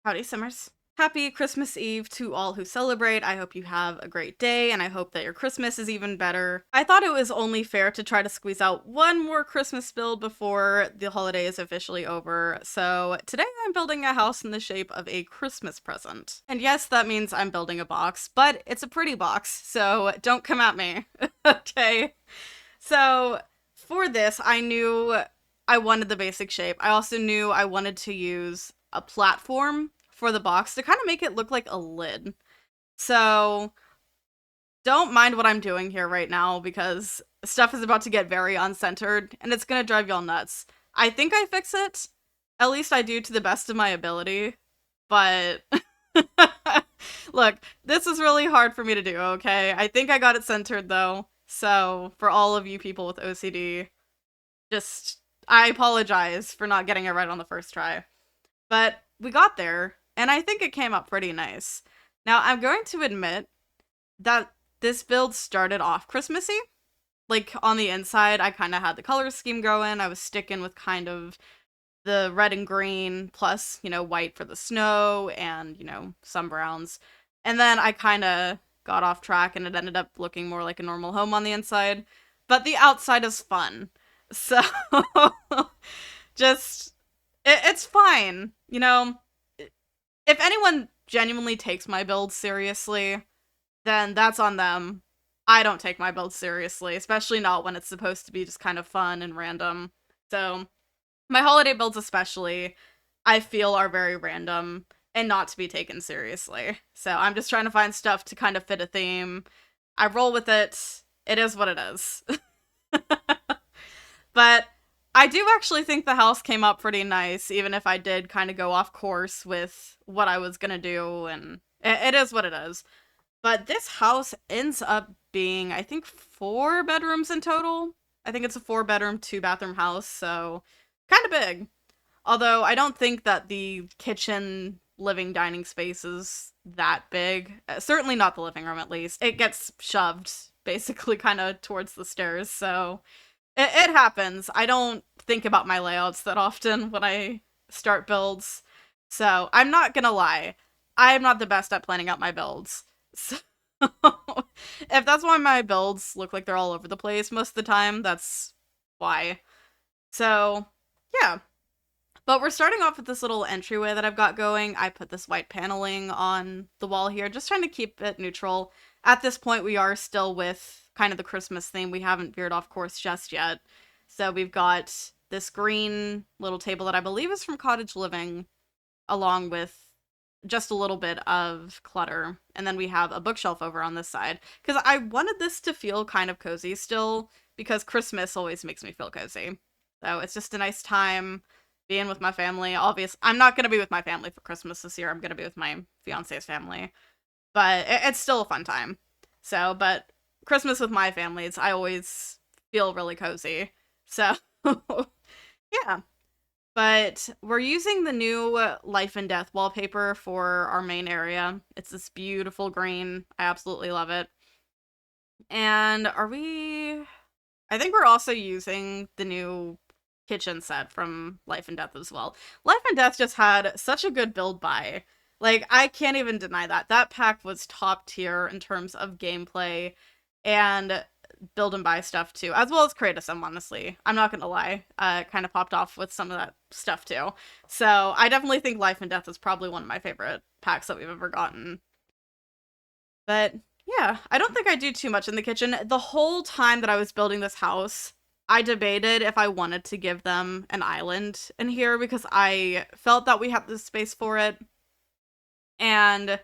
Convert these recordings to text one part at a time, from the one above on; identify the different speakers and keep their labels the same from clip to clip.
Speaker 1: Howdy, Simmers. Happy Christmas Eve to all who celebrate. I hope you have a great day, and I hope that your Christmas is even better. I thought it was only fair to try to squeeze out one more Christmas build before the holiday is officially over, so today I'm building a house in the shape of a Christmas present. And yes, that means I'm building a box, but it's a pretty box, so don't come at me, okay? So, for this, I knew I wanted the basic shape. I also knew I wanted to use a platform for the box to kind of make it look like a lid. So, don't mind what I'm doing here right now because stuff is about to get very uncentered and it's gonna drive y'all nuts. I think I fix it. At least I do to the best of my ability. But look, this is really hard for me to do, okay? I think I got it centered though. So, for all of you people with OCD, just I apologize for not getting it right on the first try. But we got there, and I think it came up pretty nice. Now, I'm going to admit that this build started off Christmassy. Like, on the inside, I kind of had the color scheme going. I was sticking with kind of the red and green, plus, white for the snow, and, some browns. And then I kind of got off track, and it ended up looking more like a normal home on the inside. But the outside is fun. So, just it's fine. If anyone genuinely takes my build seriously, then that's on them. I don't take my build seriously, especially not when it's supposed to be just kind of fun and random. So, my holiday builds especially, I feel are very random and not to be taken seriously. So, I'm just trying to find stuff to kind of fit a theme. I roll with it. It is what it is. But I do actually think the house came up pretty nice, even if I did kind of go off course with what I was gonna do, and it is what it is. But this house ends up being, I think, 4 bedrooms in total. I think it's a 4 bedroom, 2 bathroom house, so kind of big. Although I don't think that the kitchen, living, dining space is that big. Certainly not the living room, at least. It gets shoved basically kind of towards the stairs, so it happens. I don't think about my layouts that often when I start builds. So, I'm not gonna lie. I'm not the best at planning out my builds. So, if that's why my builds look like they're all over the place most of the time, that's why. So, yeah. But we're starting off with this little entryway that I've got going. I put this white paneling on the wall here, just trying to keep it neutral. At this point, we are still with kind of the Christmas theme. We haven't veered off course just yet. So we've got this green little table that I believe is from Cottage Living, along with just a little bit of clutter. And then we have a bookshelf over on this side. Because I wanted this to feel kind of cozy still, because Christmas always makes me feel cozy. So it's just a nice time being with my family. Obviously, I'm not going to be with my family for Christmas this year. I'm going to be with my fiance's family. But it's still a fun time. So, but Christmas with my families, I always feel really cozy. So, yeah. But we're using the new Life and Death wallpaper for our main area. It's this beautiful green. I absolutely love it. And I think we're also using the new kitchen set from Life and Death as well. Life and Death just had such a good build by. Like, I can't even deny that. That pack was top tier in terms of gameplay and build and buy stuff too, as well as Kratos, honestly. I'm not gonna lie. Kind of popped off with some of that stuff too. So I definitely think Life and Death is probably one of my favorite packs that we've ever gotten. But yeah, I don't think I do too much in the kitchen. The whole time that I was building this house, I debated if I wanted to give them an island in here because I felt that we had the space for it. And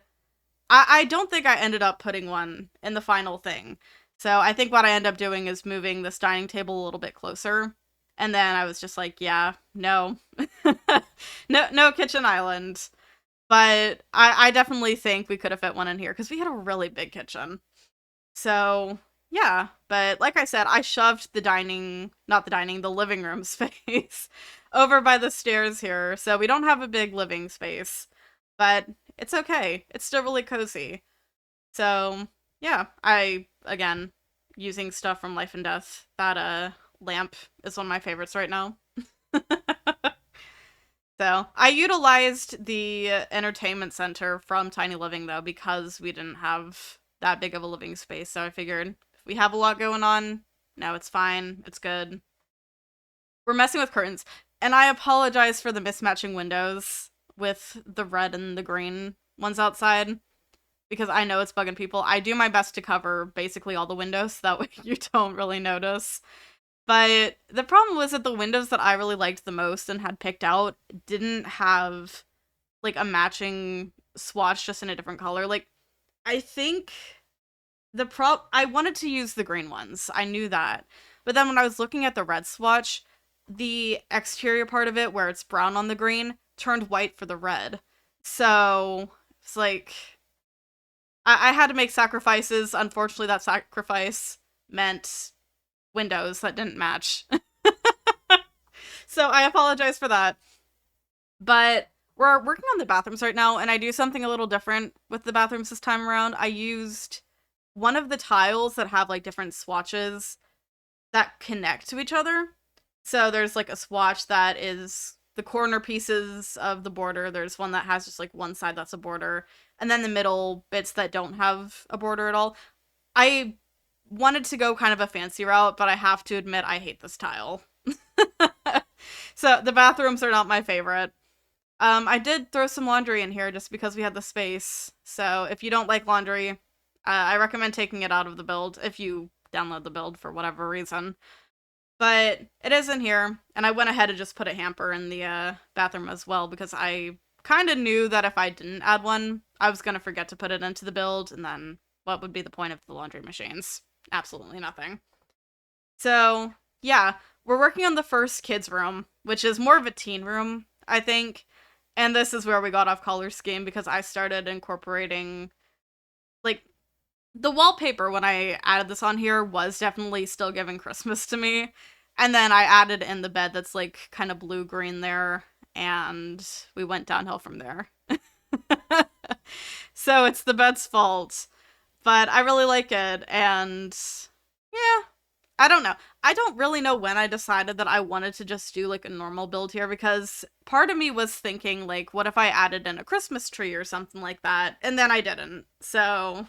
Speaker 1: I don't think I ended up putting one in the final thing. So I think what I end up doing is moving this dining table a little bit closer. And then I was just like, yeah, no. No kitchen island. But I definitely think we could have fit one in here because we had a really big kitchen. So, yeah. But like I said, I shoved the living room space over by the stairs here. So we don't have a big living space. But it's okay. It's still really cozy. So, yeah. Again, using stuff from Life and Death. That lamp is one of my favorites right now. So I utilized the entertainment center from Tiny Living though because we didn't have that big of a living space. So I figured if we have a lot going on, no, it's fine. It's good. We're messing with curtains. And I apologize for the mismatching windows with the red and the green ones outside because I know it's bugging people. I do my best to cover basically all the windows so that way you don't really notice. But the problem was that the windows that I really liked the most and had picked out didn't have like a matching swatch just in a different color. Like I think I wanted to use the green ones. I knew that. But then when I was looking at the red swatch, the exterior part of it where it's brown on the green turned white for the red. So it's like I had to make sacrifices. Unfortunately, that sacrifice meant windows that didn't match. So I apologize for that. But we're working on the bathrooms right now, and I do something a little different with the bathrooms this time around. I used one of the tiles that have like different swatches that connect to each other. So there's like a swatch that is the corner pieces of the border. There's one that has just like one side that's a border, and then the middle bits that don't have a border at all. I wanted to go kind of a fancy route, but I have to admit I hate this tile. So the bathrooms are not my favorite. I did throw some laundry in here just because we had the space. So if you don't like laundry, I recommend taking it out of the build if you download the build for whatever reason. But it is in here, and I went ahead and just put a hamper in the bathroom as well because I kind of knew that if I didn't add one, I was going to forget to put it into the build, and then what would be the point of the laundry machines? Absolutely nothing. So, yeah, we're working on the first kids' room, which is more of a teen room, I think. And this is where we got off color scheme because I started incorporating, like, the wallpaper when I added this on here was definitely still giving Christmas to me. And then I added in the bed that's, like, kind of blue-green there, and we went downhill from there. So it's the bed's fault. But I really like it, and yeah, I don't know. I don't really know when I decided that I wanted to just do like a normal build here because part of me was thinking like, what if I added in a Christmas tree or something like that? And then I didn't. So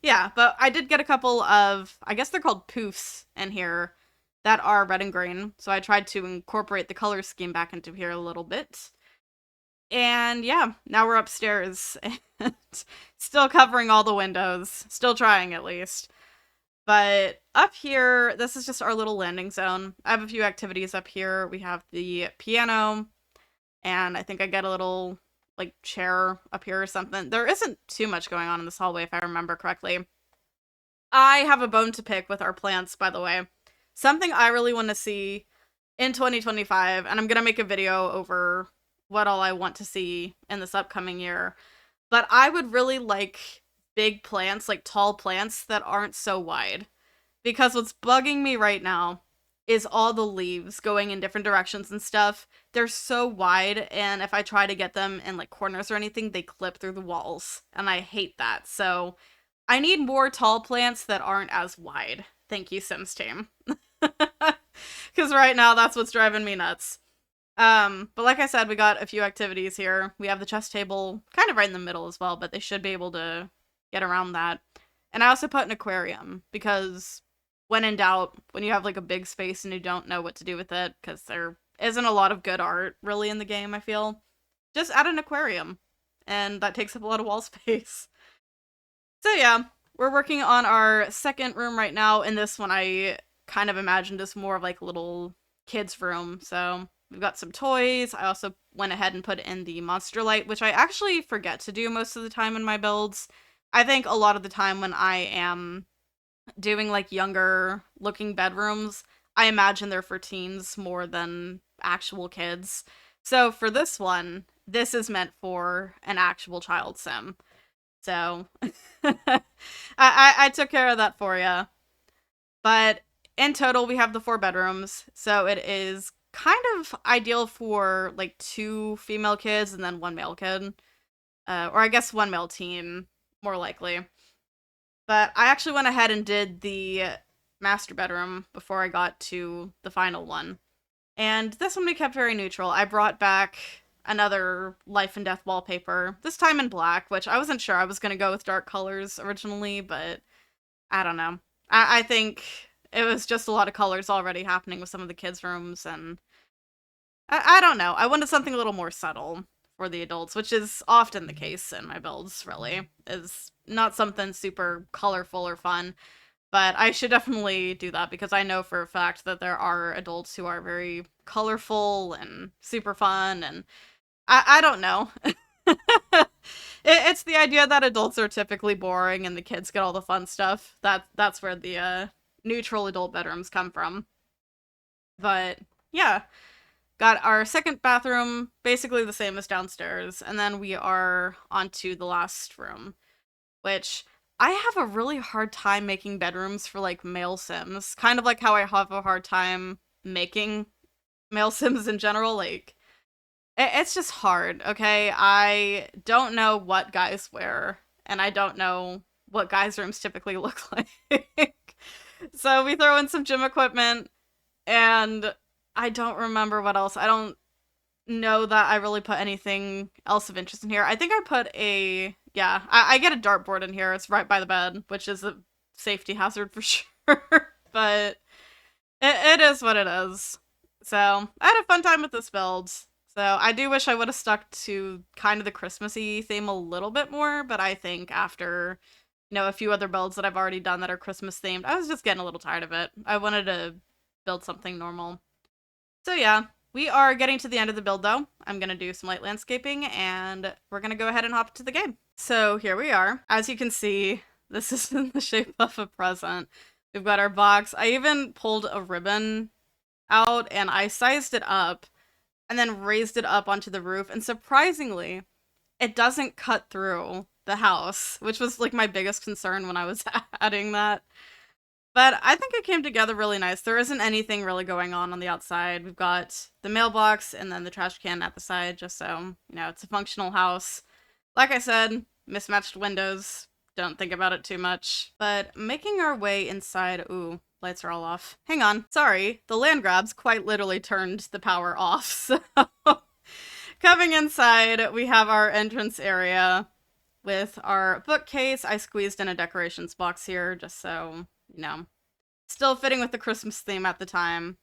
Speaker 1: yeah, but I did get a couple of, I guess they're called poofs in here that are red and green. So I tried to incorporate the color scheme back into here a little bit. And yeah, now we're upstairs and still covering all the windows. Still trying at least. But up here, this is just our little landing zone. I have a few activities up here. We have the piano, and I think I get a little, like, chair up here or something. There isn't too much going on in this hallway, if I remember correctly. I have a bone to pick with our plants, by the way. Something I really want to see in 2025, and I'm going to make a video over what all I want to see in this upcoming year. But I would really like big plants, like tall plants that aren't so wide. Because what's bugging me right now is all the leaves going in different directions and stuff. They're so wide, and if I try to get them in like corners or anything, they clip through the walls. And I hate that. So I need more tall plants that aren't as wide. Thank you, Sims team. Because right now, that's what's driving me nuts. But like I said, we got a few activities here. We have the chess table kind of right in the middle as well, but they should be able to get around that. And I also put an aquarium because when in doubt, when you have like a big space and you don't know what to do with it, because there isn't a lot of good art really in the game, I feel, just add an aquarium. And that takes up a lot of wall space. So yeah, we're working on our second room right now, and this one I kind of imagined as more of like a little kid's room. So we've got some toys. I also went ahead and put in the monster light, which I actually forget to do most of the time in my builds. I think a lot of the time when I am doing like younger looking bedrooms, I imagine they're for teens more than actual kids. So for this one, this is meant for an actual child sim. So I took care of that for you. But in total, we have the 4 bedrooms. So it is kind of ideal for like 2 female kids and then 1 male kid. Or I guess 1 male teen, more likely. But I actually went ahead and did the master bedroom before I got to the final one. And this one we kept very neutral. I brought back another Life and Death wallpaper, this time in black, which I wasn't sure I was going to go with dark colors originally, but I don't know. I think it was just a lot of colors already happening with some of the kids' rooms, and I don't know. I wanted something a little more subtle for the adults, which is often the case in my builds, really. Is not something super colorful or fun, but I should definitely do that because I know for a fact that there are adults who are very colorful and super fun, and I don't know. It's the idea that adults are typically boring and the kids get all the fun stuff. That's where the neutral adult bedrooms come from. But yeah, got our second bathroom, basically the same as downstairs, and then we are onto the last room, which I have a really hard time making bedrooms for like male Sims. Kind of like how I have a hard time making male Sims in general. Like, it's just hard, okay? I don't know what guys wear, and I don't know what guys' rooms typically look like. So we throw in some gym equipment, and I don't remember what else. I don't know that I really put anything else of interest in here. I think I put a... Yeah, I get a dartboard in here. It's right by the bed, which is a safety hazard for sure. But it is what it is. So, I had a fun time with this build. So, I do wish I would have stuck to kind of the Christmassy theme a little bit more, but I think after, you know, a few other builds that I've already done that are Christmas themed, I was just getting a little tired of it. I wanted to build something normal. So yeah, we are getting to the end of the build though. I'm gonna do some light landscaping and we're gonna go ahead and hop to the game. So here we are. As you can see, this is in the shape of a present. We've got our box. I even pulled a ribbon out and I sized it up and then raised it up onto the roof, and surprisingly, it doesn't cut through the house, which was like my biggest concern when I was adding that. But I think it came together really nice. There isn't anything really going on the outside. We've got the mailbox and then the trash can at the side, just so, you know, it's a functional house. Like I said, mismatched windows. Don't think about it too much. But making our way inside... Ooh, lights are all off. Hang on. Sorry. The land grabs quite literally turned the power off, so... Coming inside, we have our entrance area with our bookcase. I squeezed in a decorations box here, just so... You know, still fitting with the Christmas theme at the time.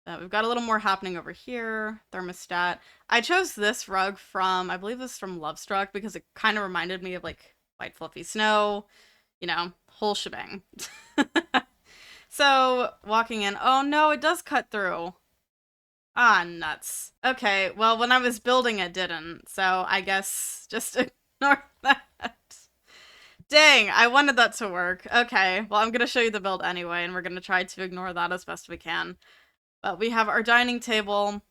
Speaker 1: We've got a little more happening over here. Thermostat. I chose this rug from, I believe this is from Lovestruck, because it kind of reminded me of like white fluffy snow. You know, whole shebang. So, walking in. Oh no, it does cut through. Ah, nuts. Okay, well, when I was building it didn't, so I guess just ignore that. Dang, I wanted that to work. Okay, well, I'm gonna show you the build anyway, and we're gonna try to ignore that as best we can. But we have our dining table,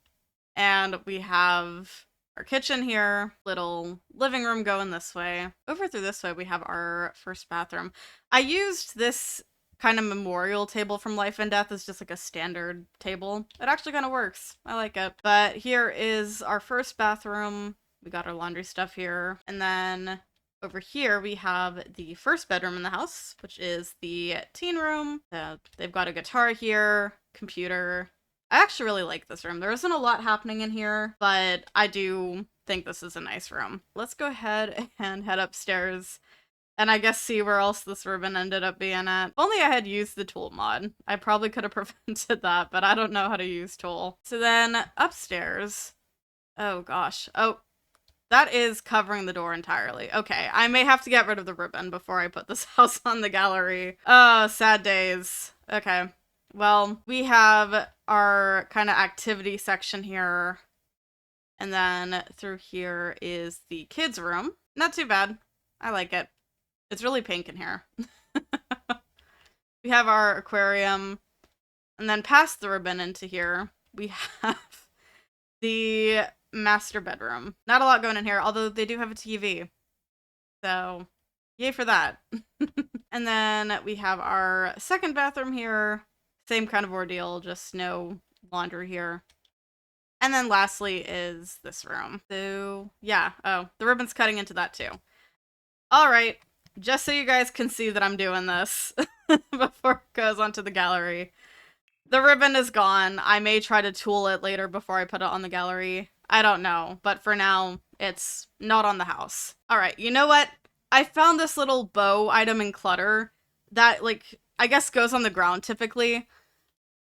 Speaker 1: and we have our kitchen here, little living room going this way. Over through this way, we have our first bathroom. I used this kind of memorial table from Life and Death as just like a standard table. It actually kind of works. I like it. But here is our first bathroom. We got our laundry stuff here, and then over here, we have the first bedroom in the house, which is the teen room. They've got a guitar here, computer. I actually really like this room. There isn't a lot happening in here, but I do think this is a nice room. Let's go ahead and head upstairs and I guess see where else this ribbon ended up being at. If only I had used the tool mod. I probably could have prevented that, but I don't know how to use tool. So then upstairs, oh gosh. Oh, that is covering the door entirely. Okay, I may have to get rid of the ribbon before I put this house on the gallery. Oh, sad days. Okay, well, we have our kind of activity section here. And then through here is the kids' room. Not too bad. I like it. It's really pink in here. We have our aquarium. And then past the ribbon into here, we have the master bedroom. Not a lot going in here, although they do have a TV. So, yay for that. And then we have our second bathroom here. Same kind of ordeal, just no laundry here. And then lastly is this room. So, yeah. Oh, the ribbon's cutting into that too. Alright, just so you guys can see that I'm doing this before it goes onto the gallery. The ribbon is gone. I may try to tool it later before I put it on the gallery. I don't know, but for now, it's not on the house. All right, you know what? I found this little bow item in clutter that, like, I guess goes on the ground typically.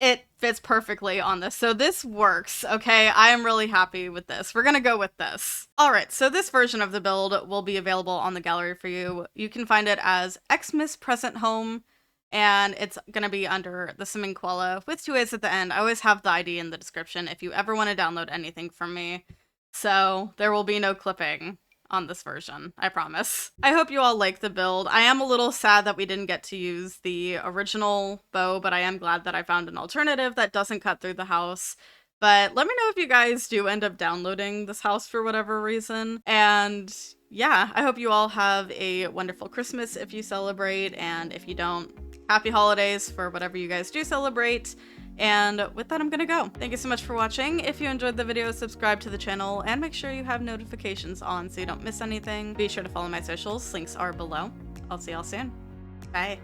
Speaker 1: It fits perfectly on this, so this works, okay? I am really happy with this. We're gonna go with this. All right, so this version of the build will be available on the gallery for you. You can find it as Xmas Present Home, and it's gonna be under TheSimmingKoalaa with 2 A's at the end. I always have the ID in the description if you ever want to download anything from me. So there will be no clipping on this version, I promise. I hope you all like the build. I am a little sad that we didn't get to use the original bow, but I am glad that I found an alternative that doesn't cut through the house. But let me know if you guys do end up downloading this house for whatever reason. And yeah, I hope you all have a wonderful Christmas if you celebrate, and if you don't, happy holidays for whatever you guys do celebrate. And with that, I'm gonna go. Thank you so much for watching. If you enjoyed the video, subscribe to the channel and make sure you have notifications on so you don't miss anything. Be sure to follow my socials. Links are below. I'll see y'all soon. Bye.